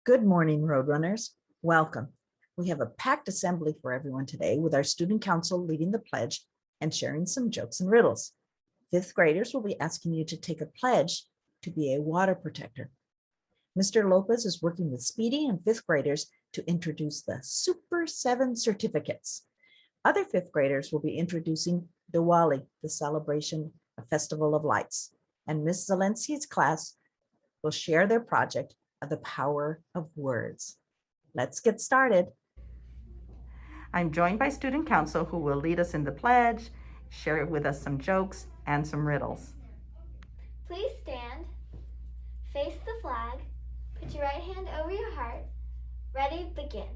Good morning, Roadrunners. Welcome. We have a packed assembly for everyone today with our student council leading the pledge and sharing some jokes and riddles. Fifth graders will be asking you to take a pledge to be a water protector. Mr. Lopez is working with Speedy and fifth graders to introduce the Super 7 certificates. Other fifth graders will be introducing Diwali, the celebration, a festival of lights. And Ms. Zelensky's class will share their project of the power of words. Let's get started. I'm joined by student council who will lead us in the pledge, share with us some jokes and some riddles. Please stand, face the flag, put your right hand over your heart. Ready, begin.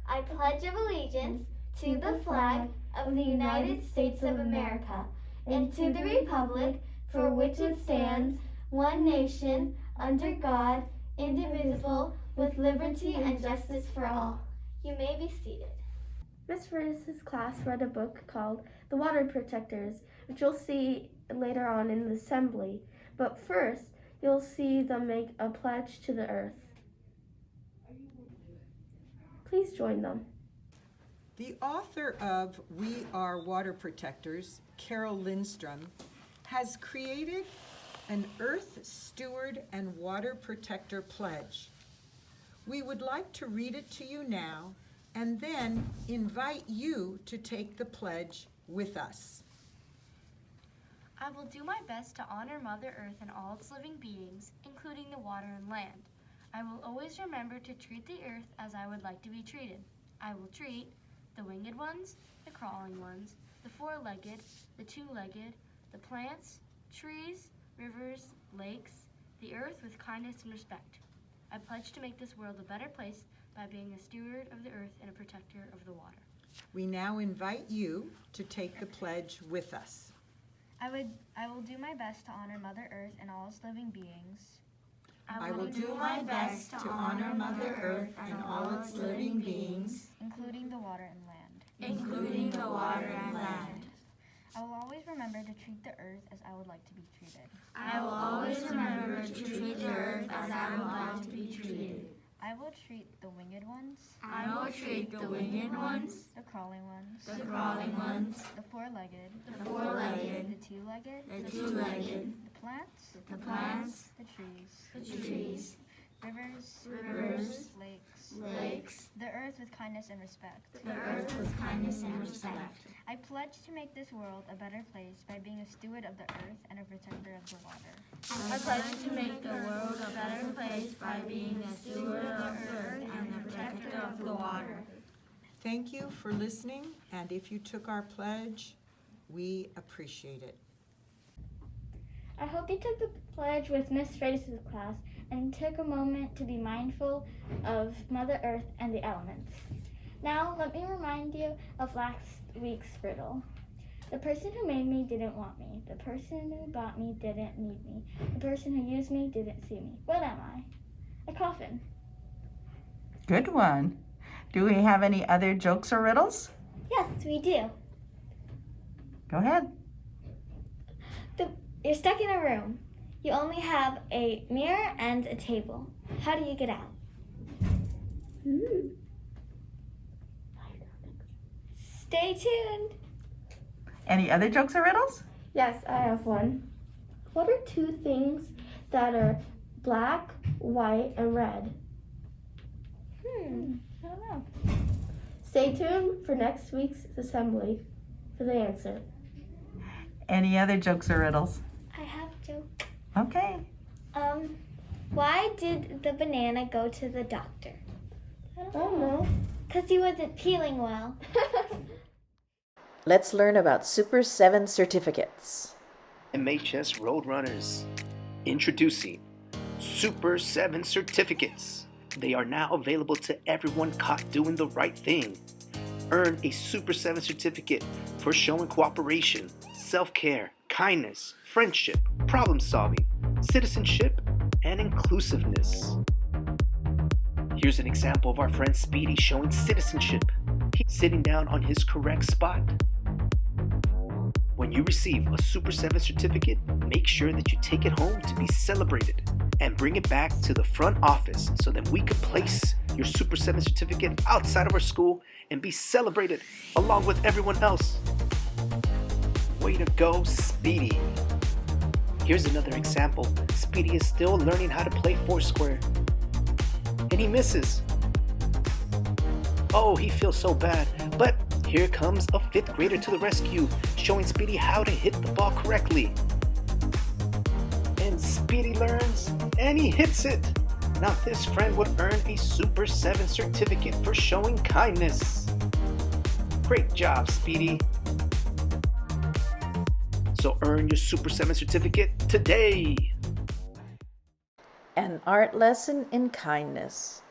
I pledge of allegiance to the flag of the United States of America and to the republic for which it stands, one nation, under God, indivisible, with liberty and justice for all. You may be seated. Miss Ferris's class read a book called The Water Protectors, which you'll see later on in the assembly. But first, you'll see them make a pledge to the earth. Please join them. The author of We Are Water Protectors, Carol Lindstrom, has created an Earth Steward and Water Protector Pledge. We would like to read it to you now and then invite you to take the pledge with us. I will do my best to honor Mother Earth and all its living beings, including the water and land. I will always remember to treat the earth as I would like to be treated. I will treat the winged ones, the crawling ones, the four-legged, the two-legged, the plants, trees, rivers, lakes, the earth with kindness and respect. I pledge to make this world a better place by being a steward of the earth and a protector of the water. We now invite you to take the pledge with us. I will do my best to honor Mother Earth and all its living beings. I will do my best to honor Mother Earth and all its living beings, including the water and land. including the water and land. I will always remember to treat the earth as I would like to be treated. I will always remember to treat the earth as I would like to be treated. I will treat the winged ones, I will treat the winged ones, the crawling ones, the crawling ones, the four-legged, the four-legged, the two-legged, the two-legged, the plants, the plants, the trees, the trees, rivers, lakes, the earth with kindness and respect. the earth with kindness and respect. I pledge to make this world a better place by being a steward of the earth and a protector of the water. I pledge to make the world a better place by being a steward of the earth and a protector of the water. Thank you for listening, and if you took our pledge, we appreciate it. I hope you took the pledge with Miss Ferris's class and took a moment to be mindful of Mother Earth and the elements. Now, let me remind you of last week's riddle. The person who made me didn't want me. The person who bought me didn't need me. The person who used me didn't see me. What am I? A coffin. Good one. Do we have any other jokes or riddles? Yes, we do. Go ahead. You're stuck in a room. You only have a mirror and a table. How do you get out? Stay tuned. Any other jokes or riddles? Yes, I have one. What are two things that are black, white, and red? I don't know. Stay tuned for next week's assembly for the answer. Any other jokes or riddles? I have a joke. Okay. Why did the banana go to the doctor? I don't know. Because he wasn't feeling well. Let's learn about Super 7 certificates. MHS Roadrunners, introducing Super 7 certificates. They are now available to everyone caught doing the right thing. Earn a Super 7 certificate for showing cooperation, self-care, kindness, friendship, problem-solving, citizenship, and inclusiveness. Here's an example of our friend Speedy showing citizenship. He's sitting down on his correct spot. When you receive a Super 7 certificate, make sure that you take it home to be celebrated. and bring it back to the front office so that we could place your Super 7 certificate outside of our school and be celebrated along with everyone else. Way to go, Speedy. Here's another example. Speedy is still learning how to play Foursquare. And he misses. Oh, he feels so bad. But here comes a 5th grader to the rescue, showing Speedy how to hit the ball correctly. And Speedy learns, and he hits it. Now this friend would earn a Super 7 certificate for showing kindness. Great job, Speedy. So earn your Super 7 certificate today. An art lesson in kindness.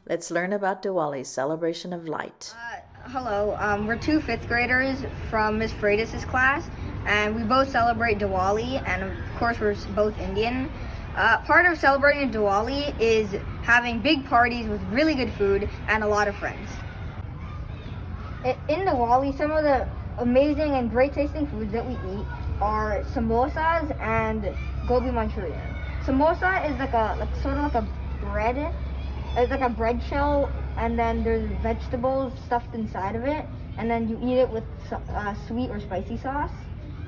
Let's learn about Diwali's celebration of light. Hello, we're 2 5th graders from Miss Freitas' class, and we both celebrate Diwali, and of course we're both Indian. Part of celebrating Diwali is having big parties with really good food and a lot of friends. In Diwali, some of the amazing and great tasting foods that we eat are samosas and gobi manchurian. Samosa is sort of like a bread. It's like a bread shell, and then there's vegetables stuffed inside of it, and then you eat it with sweet or spicy sauce.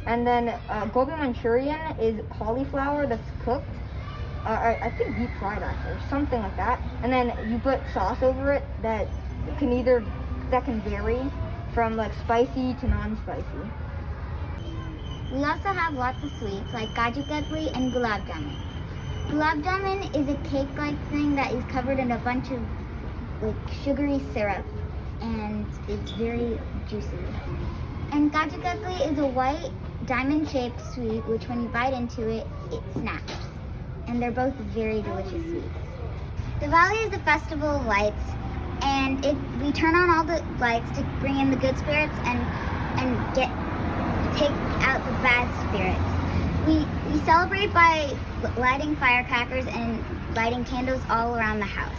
And then gobi manchurian is cauliflower that's cooked, I think deep fried actually, or something like that. And then you put sauce over it that can vary from like spicy to non-spicy. We also have lots of sweets like Kaju Katli and Gulab Jamun. Gulab Jamun is a cake-like thing that is covered in a bunch of like sugary syrup, and it's very juicy. And Kaju Katli is a white diamond-shaped sweet which when you bite into it, it snaps. And they're both very delicious sweets. Diwali is the festival of lights, and we turn on all the lights to bring in the good spirits and take out the bad spirits. We celebrate by lighting firecrackers and lighting candles all around the house.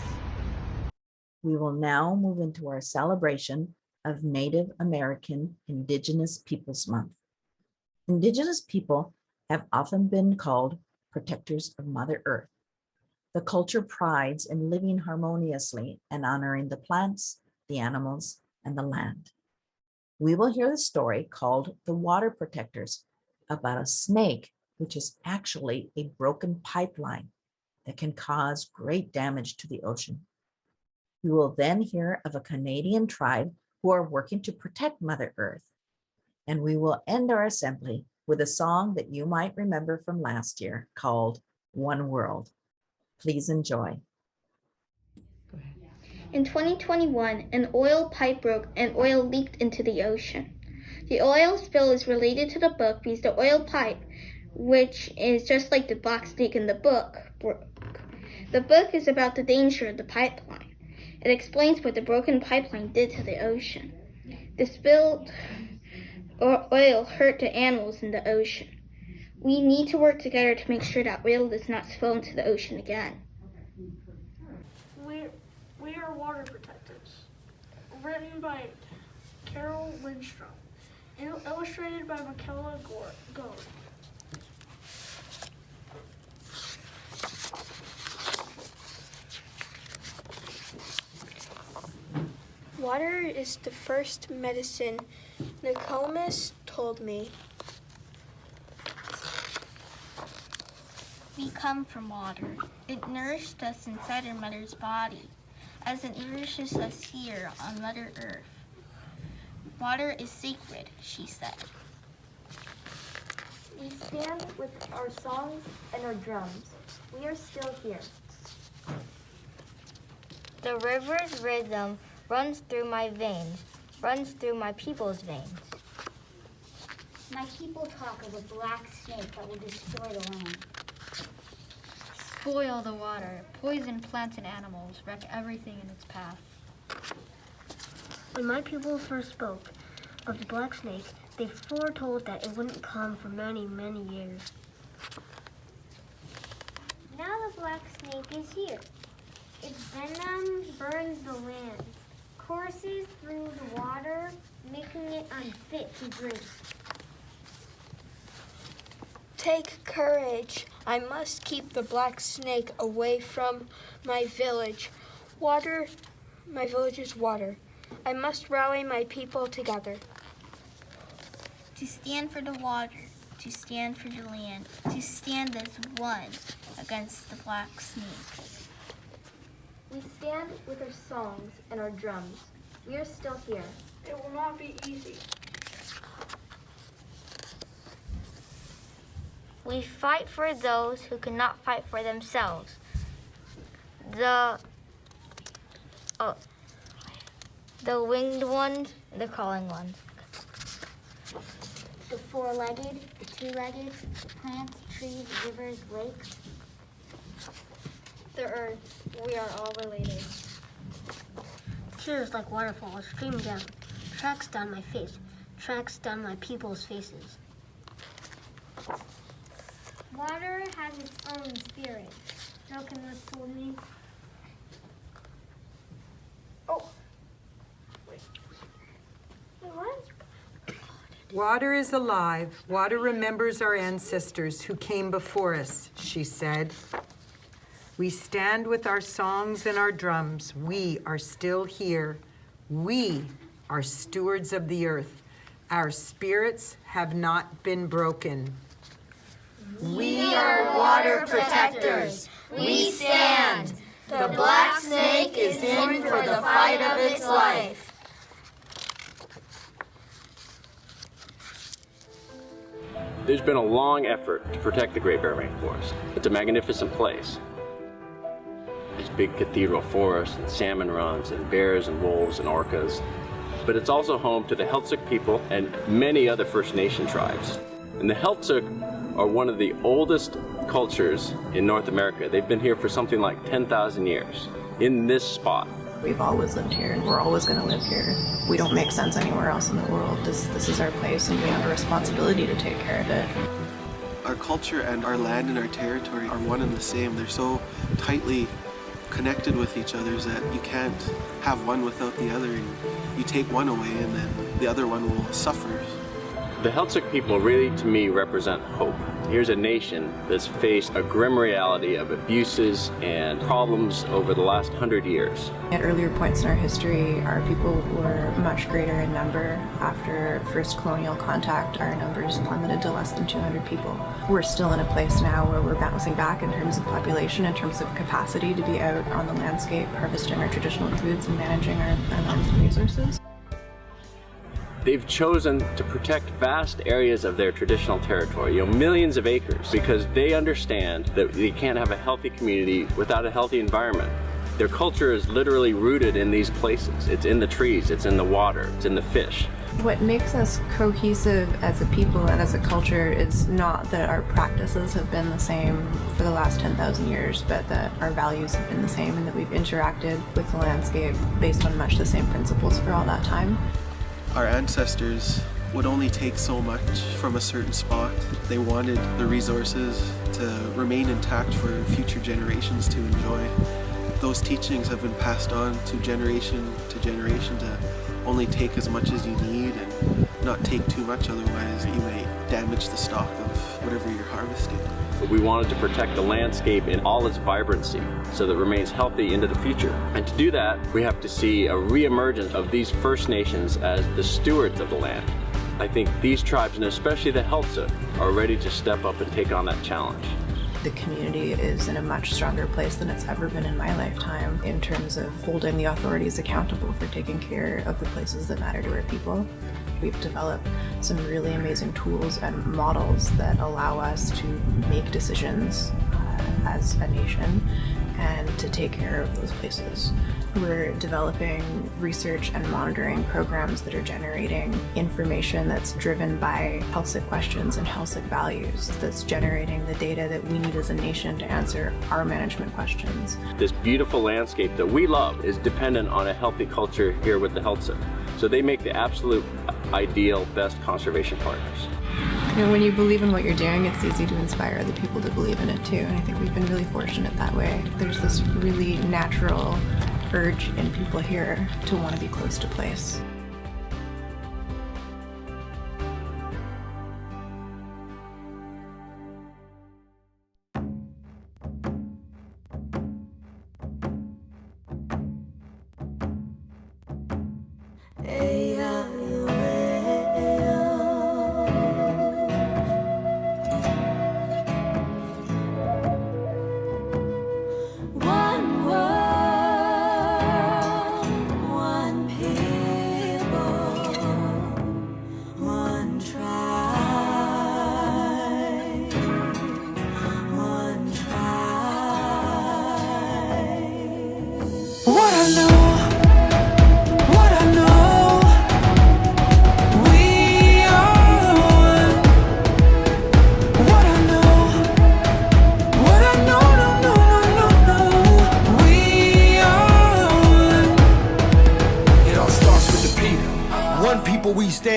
We will now move into our celebration of Native American Indigenous Peoples Month. Indigenous people have often been called protectors of Mother Earth. The culture prides in living harmoniously and honoring the plants, the animals, and the land. We will hear the story called The Water Protectors about a snake, which is actually a broken pipeline that can cause great damage to the ocean. We will then hear of a Canadian tribe who are working to protect Mother Earth. And we will end our assembly with a song that you might remember from last year called One World. Please enjoy. In 2021, an oil pipe broke and oil leaked into the ocean. The oil spill is related to the book because the oil pipe, which is just like the black snake in the book, broke. The book is about the danger of the pipeline. It explains what the broken pipeline did to the ocean. The spilled oil hurt the animals in the ocean. We need to work together to make sure that oil does not spill into the ocean again. We are water protectors. Written by Carol Lindstrom. Illustrated by Michaela Gold. Water is the first medicine, Nicodemus told me. We come from water. It nourished us inside our mother's body, as it nourishes us here on Mother Earth. Water is sacred, she said. We stand with our songs and our drums. We are still here. The river's rhythm runs through my veins, runs through my people's veins. My people talk of a black snake that will destroy the land. Spoil the water, poison plants and animals, wreck everything in its path. When my people first spoke of the black snake, they foretold that it wouldn't come for many, many years. Now the black snake is here. Its venom burns the land, courses through the water, making it unfit to drink. Take courage. I must keep the black snake away from my village. Water, my village is water. I must rally my people together. To stand for the water, to stand for the land, to stand as one against the black snake. We stand with our songs and our drums. We are still here. It will not be easy. We fight for those who cannot fight for themselves. The winged ones, the crawling ones. The four-legged, the two-legged, the plants, trees, rivers, lakes. The earth, we are all related. Tears like waterfalls stream down, tracks down my face, tracks down my people's faces. Water has its own spirit. Nokomis told me. Oh. Wait, what? Water is alive. Water remembers our ancestors who came before us, she said. We stand with our songs and our drums. We are still here. We are stewards of the earth. Our spirits have not been broken. We are water protectors. We stand. The black snake is in for the fight of its life. There's been a long effort to protect the Great Bear Rainforest. It's a magnificent place. There's big cathedral forests and salmon runs and bears and wolves and orcas. But it's also home to the Heiltsuk people and many other First Nation tribes. And the Heiltsuk are one of the oldest cultures in North America. They've been here for something like 10,000 years in this spot. We've always lived here and we're always going to live here. We don't make sense anywhere else in the world. This is our place and we have a responsibility to take care of it. Our culture and our land and our territory are one and the same. They're so tightly connected with each other that you can't have one without the other. You take one away and then the other one will suffer. The Heiltsuk people really, to me, represent hope. Here's a nation that's faced a grim reality of abuses and problems over the last 100 years. At earlier points in our history, our people were much greater in number. After first colonial contact, our numbers plummeted to less than 200 people. We're still in a place now where we're bouncing back in terms of population, in terms of capacity to be out on the landscape, harvesting our traditional foods and managing our lands and resources. They've chosen to protect vast areas of their traditional territory, millions of acres, because they understand that they can't have a healthy community without a healthy environment. Their culture is literally rooted in these places. It's in the trees, it's in the water, it's in the fish. What makes us cohesive as a people and as a culture is not that our practices have been the same for the last 10,000 years, but that our values have been the same and that we've interacted with the landscape based on much the same principles for all that time. Our ancestors would only take so much from a certain spot. They wanted the resources to remain intact for future generations to enjoy. Those teachings have been passed on to generation to only take as much as you need and not take too much, otherwise you may damage the stock of whatever you're harvesting. But we wanted to protect the landscape in all its vibrancy so that it remains healthy into the future. And to do that, we have to see a reemergence of these First Nations as the stewards of the land. I think these tribes, and especially the Heltsa, are ready to step up and take on that challenge. The community is in a much stronger place than it's ever been in my lifetime in terms of holding the authorities accountable for taking care of the places that matter to our people. We've developed some really amazing tools and models that allow us to make decisions as a nation and to take care of those places. We're developing research and monitoring programs that are generating information that's driven by Helsic questions and Helsic values, that's generating the data that we need as a nation to answer our management questions. This beautiful landscape that we love is dependent on a healthy culture here with the Heltsa. So they make the absolute ideal best conservation partners. You know, when you believe in what you're doing, it's easy to inspire other people to believe in it too, and I think we've been really fortunate that way. There's this really natural urge in people here to want to be close to place.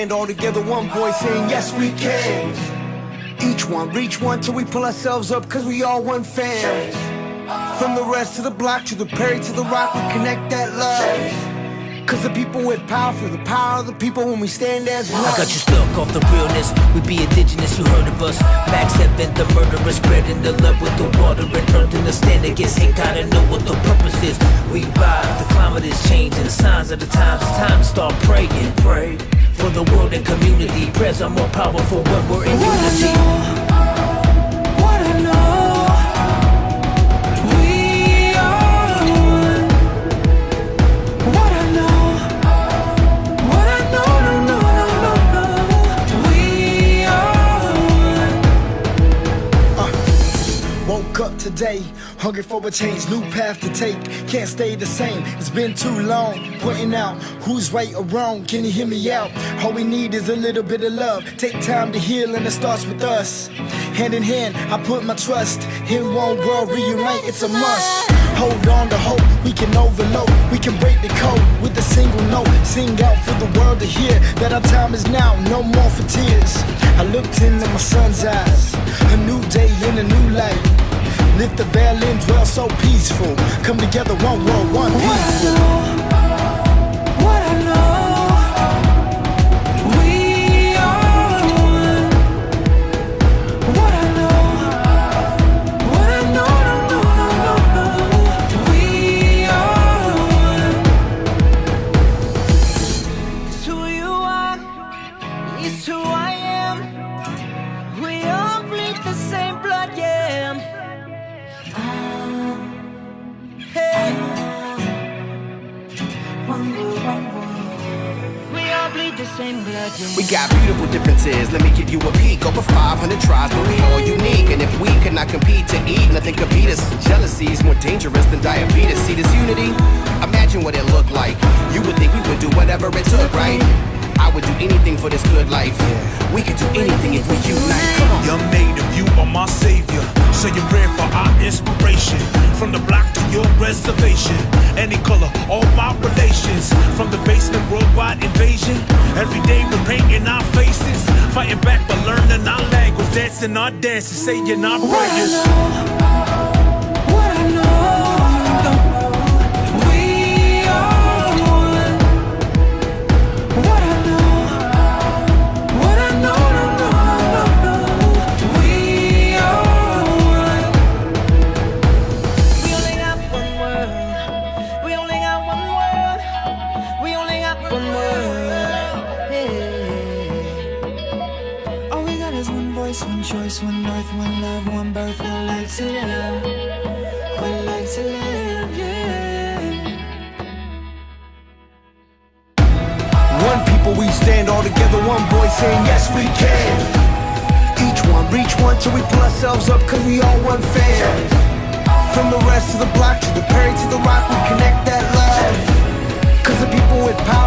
All together, one voice saying yes we can. Each one, reach one till we pull ourselves up, cause we all one fam. From the rest to the block, to the prairie, to the rock, we connect that love. Cause the people with power feel the power of the people when we stand as one. I got you stuck off the realness. We be indigenous, you heard of us. Max Heaven, the murderer, spreading the love with the water and earth. And the stand against hate, gotta know what the purpose is. We rise, the climate is changing, the signs of the times. It's time to start praying, pray. For the world and community, prayers are more powerful when we're in unity. What I know, we are one. What I know, no, we are one. Woke up today, hungry for a change, new path to take. Can't stay the same, it's been too long. Pointing out who's right or wrong, can you hear me out? All we need is a little bit of love. Take time to heal and it starts with us. Hand in hand, I put my trust. In one world, reunite, it's a must. Hold on to hope, we can overload. We can break the code with a single note. Sing out for the world to hear that our time is now, no more for tears. I looked into my son's eyes, a new day in a new light. Lift the veil and dwell so peaceful. Come together, one world, one people. What I know, we are one. What I know, no, we are one. It's who you are, it's who I am. We all bleed the same blood, yeah. Hey. We are bleed the same blood. We got beautiful differences, let me give you a peek. Over 500 tribes, but we all unique. And if we could not compete to eat, nothing could beat us. Jealousy is more dangerous than diabetes. See this unity? Imagine what it looked like. You would think we would do whatever it took, right? I would do anything for this good life. We could do anything if we unite. Come on. Young native, you are my savior. Say your prayer for our inspiration. From the block to your reservation. Any color, all my relations. From the basement, worldwide invasion. Every day we're painting our faces. Fighting back but learning our language. Dancing our dances, saying our prayers. What I know. One choice, one earth, one love, one birth, one life to live. One life to live, yeah. One people, we stand all together, one voice saying yes we can. Each one, reach one till we pull ourselves up, cause we all one fam. From the rest of the block to the Perry to the Rock, we connect that love. Cause the people with power